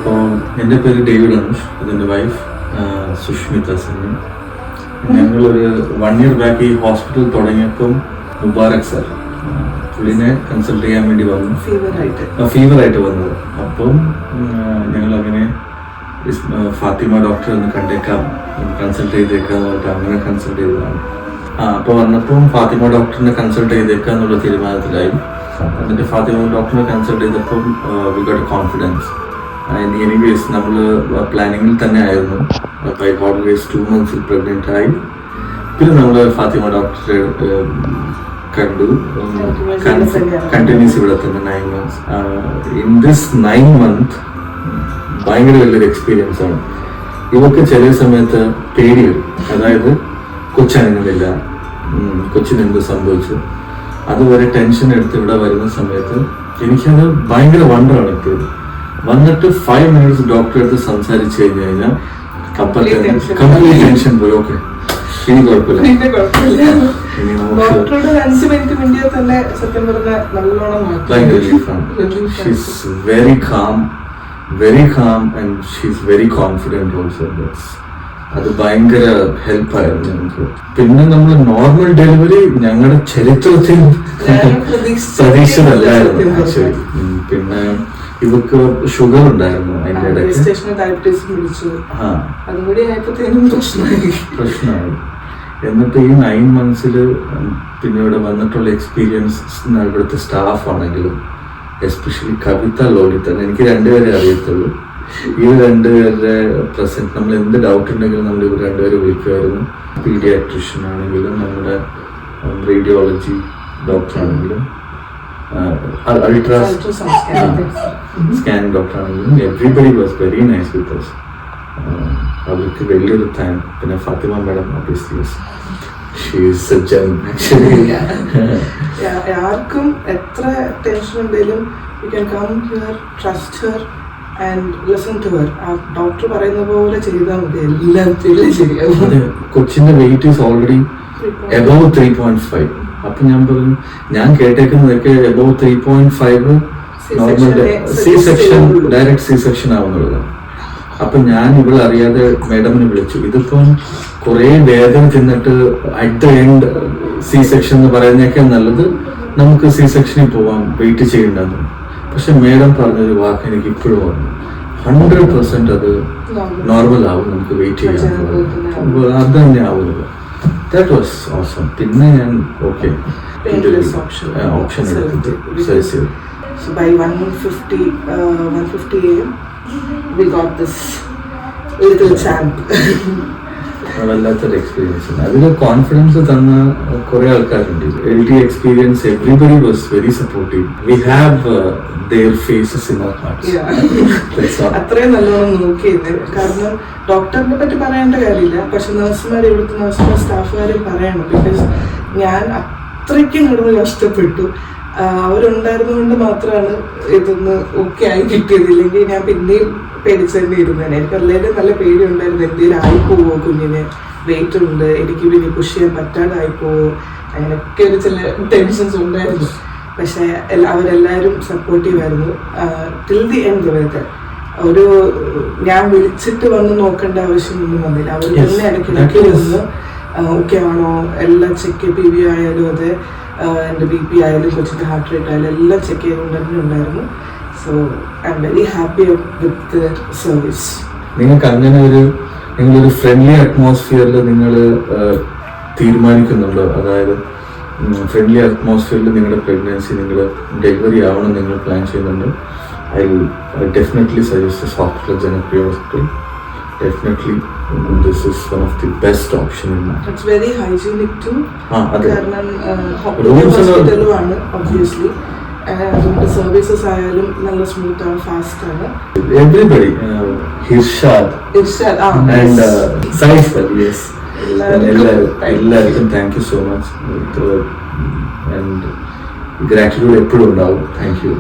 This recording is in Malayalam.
അപ്പോൾ എൻ്റെ പേര് ഡേവിഡ് അനുഷ്, അതെൻ്റെ വൈഫ് സുഷ്മിത സിംഗ്. ഞങ്ങളൊരു 1 year ബാക്ക് ഈ ഹോസ്പിറ്റൽ തുടങ്ങിയപ്പം മുബാറക് സാർ പുള്ളിനെ കൺസൾട്ട് ചെയ്യാൻ വേണ്ടി വന്നു, ഫീവറായിട്ട് വന്നത്. അപ്പം ഞങ്ങളങ്ങനെ ഫാത്തിമ ഡോക്ടറെ ഒന്ന് കണ്ടേക്കാം, കൺസൾട്ട് ചെയ്തേക്കാം എന്നിട്ട് അങ്ങനെ കൺസൾട്ട് ചെയ്തതാണ്. അപ്പോൾ വന്നപ്പം ഫാത്തിമ ഡോക്ടറിനെ കൺസൾട്ട് ചെയ്തേക്കാം എന്നുള്ള തീരുമാനത്തിലായി. എന്നിട്ട് ഫാത്തിമ ഡോക്ടറിനെ കൺസൾട്ട് ചെയ്തപ്പം വി ഗോട്ട് കോൺഫിഡൻസ്. എനിവേസ് നമ്മൾ പ്ലാനിങ്ങിൽ തന്നെ ആയിരുന്നു. By God grace 2 months pregnant ആയി. പിന്നെ നമ്മൾ ഫാത്തിമ ഡോക്ടറെ കണ്ടു, കണ്ടിന്യൂസ് ഇവിടെ തന്നെ 9 months. ഇൻ ദിസ് 9 month ഭയങ്കര വലിയൊരു എക്സ്പീരിയൻസ് ആണ്. ഇവർക്ക് ചില സമയത്ത് പേടി വരും, അതായത് കൊച്ചനങ്ങുന്നില്ല, കൊച്ചിനെന്ത് സംഭവിച്ചു, അതുവരെ ടെൻഷൻ എടുത്ത് ഇവിടെ വരുന്ന സമയത്ത് എനിക്കത് ഭയങ്കര വണ്ടറാണ്. ഇപ്പോഴും വന്നിട്ട് 5 minutes ഡോക്ടറെ അടുത്ത് സംസാരിച്ചു കഴിഞ്ഞാൽ കംപ്ലീറ്റ് ടെൻഷൻ പോയി. ഓക്കെ, ഇനി കുഴപ്പമില്ല, very calm and she's very confident also. അത് ഭയങ്കര ഹെൽപ്പായിരുന്നു ഞങ്ങൾക്ക്. പിന്നെ നമ്മൾ നോർമൽ ഡെലിവറി ഞങ്ങളുടെ ചരിത്രത്തിൽ പ്രതീക്ഷിച്ചതല്ലായിരുന്നു ആക്ച്വലി. പിന്നെ ഇവർക്ക് ഷുഗർ ഉണ്ടായിരുന്നു, അതിന്റെ ഇടയ്ക്ക് പ്രശ്നമായി. എന്നിട്ട് ഈ 9 months പിന്നെ ഇവിടെ വന്നിട്ടുള്ള എക്സ്പീരിയൻസ്, ഇവിടുത്തെ സ്റ്റാഫ് ആണെങ്കിലും എസ്പെഷ്യലി കവിത, ലോലിത, എനിക്ക് 2 പേരെ അറിയത്തുള്ളൂ. ഇവർ 2 പേരുടെ പ്രസന്റ്, നമ്മൾ എന്ത് ഡൗട്ട് ഉണ്ടെങ്കിലും നമ്മൾ ഇവർ 2 പേരെ വിളിക്കുമായിരുന്നു. പീഡിയാട്രിഷ്യൻ ആണെങ്കിലും നമ്മുടെ റേഡിയോളജി ഡോക്ടർ ആണെങ്കിലും സ്കാനിങ് ഡോക്ടർ ആണെങ്കിലും everybody was very nice with us. അവർക്ക് വലിയൊരു താങ്ക്. പിന്നെ ഫാത്തിമ മാഡം ഒബ്വിയസ്ലി ആർക്കും എത്ര ടെൻഷൻ ഉണ്ടെങ്കിലും you can come here, trust her and listen to her. ആ ഡോക്ടർ പറയുന്ന പോലെ ചെയ്താൽ മതി, എല്ലാം ശരിയാവും. കൊച്ചിന്റെ വെയിറ്റ് ഈസ് ഓൾറെഡി എബവ് 3.5. അപ്പൊ ഞാൻ പറഞ്ഞു, ഞാൻ കേട്ടേക്കുന്നതൊക്കെ above 3.5 normal C section, direct C section ആവുന്നുള്ളത്. അപ്പൊ ഞാൻ ഇവിടെ അറിയാതെ മാഡമിനെ വിളിച്ചു. ഇതിപ്പം കുറെ വേദന ചെന്നിട്ട് at the end C section എന്ന് പറയുന്നതൊക്കെ നല്ലത്, നമുക്ക് സി സെക്ഷനിൽ പോവാം, വെയിറ്റ് ചെയ്യണ്ടെന്ന്. പക്ഷെ മാഡം പറഞ്ഞൊരു വാക്ക് എനിക്ക് ഇപ്പോഴും ഓർമ്മ, 100% അത് നോർമൽ ആവും, നമുക്ക് വെയിറ്റ് ചെയ്യാൻ അത് തന്നെ ആവുന്നത്. That was awesome. പിന്നെ ഞാൻ ഓക്കെ ഓപ്ഷൻ എടുത്തിട്ട് So by 1:50 AM we got this little champ. വല്ലാത്തൊരു എക്സ്പീരിയൻസ്. അതിൽ കോൺഫിഡൻസ് തന്ന കുറെ ആൾക്കാരുണ്ട്. LT experience, everybody was very supportive. We have their faces in our hearts. അത്രയും നല്ലോണം നോക്കിയത്. കാരണം ഡോക്ടറിനെ പറ്റി പറയേണ്ട കാര്യമില്ല, പക്ഷെ നഴ്സുമാർ, ഇവിടുത്തെ നഴ്സുമാർ, സ്റ്റാഫുകാരും പറയണം. ബിക്കോസ് ഞാൻ അത്രയ്ക്കും കിടന്ന് കഷ്ടപ്പെട്ടു. അവരുണ്ടായിരുന്നുകൊണ്ട് മാത്രമാണ് ഇതൊന്ന് ഓക്കെ ആയി കിട്ടിയത്. ഇല്ലെങ്കിൽ ഞാൻ പിന്നെയും പേടിച്ച് തന്നെ ഇരുന്നേനെ. എനിക്ക് എല്ലാവരും നല്ല പേടി ഉണ്ടായിരുന്നു, എന്തെങ്കിലും ആയിപ്പോവോ, കുഞ്ഞിന് വെയിറ്റ് ഉണ്ട്, എനിക്ക് പിന്നെ പുഷ് ചെയ്യാൻ പറ്റാതായിപ്പോവോ, അങ്ങനെയൊക്കെ ഒരു ചില ടെൻഷൻസ് ഉണ്ടായിരുന്നു. പക്ഷെ അവരെല്ലാവരും സപ്പോർട്ടീവ് ആയിരുന്നു ടിൽ ദി എൻഡ് വരെ. ഒരു ഞാൻ വിളിച്ചിട്ട് വന്ന് നോക്കേണ്ട ആവശ്യമൊന്നും വന്നില്ല. അവർ തന്നെ ഇടയ്ക്കിടയ്ക്ക് വന്ന് ഓക്കെ ആണോ എല്ലാം ചെക്ക്, PV ആയാലും അതെ, എൻ്റെ BP ആയാലും കൊച്ചിൻ്റെ ഹാർട്ട് റേറ്റ് ആയാലും എല്ലാം ചെക്ക് ചെയ്തുകൊണ്ട് തന്നെ ഉണ്ടായിരുന്നു. So I am very happy with service. നിങ്ങൾക്ക് അങ്ങനെ നിങ്ങളൊരു ഫ്രണ്ട്ലി അറ്റ്മോസ്ഫിയറിൽ നിങ്ങൾ തീരുമാനിക്കുന്നുണ്ടോ? അതായത് ഫ്രണ്ട്ലി അറ്റ്മോസ്ഫിയറിൽ നിങ്ങളുടെ പ്രഗ്നൻസി, നിങ്ങൾ ഡെലിവറി ആവണം നിങ്ങൾ പ്ലാൻ ചെയ്യുന്നുണ്ട്, I definitely suggest this hospital, ജനപ്രിയ hospital. Definitely this is one of the best option in that. It's very hygienic too. കാരണം rooms ഹോസ്പിറ്റലുമാണ് obviously. അതുകൊണ്ട് സർവീസസ് ആയാലും നല്ല സ്മൂത്ത് ആണ്, ഫാസ്റ്റ് ആണ്. Everybody, Irshad and Saifal, yes. എല്ലാവർക്കും thank you so much. And gratitude എപ്പോഴും ഉണ്ടാവും. Thank you.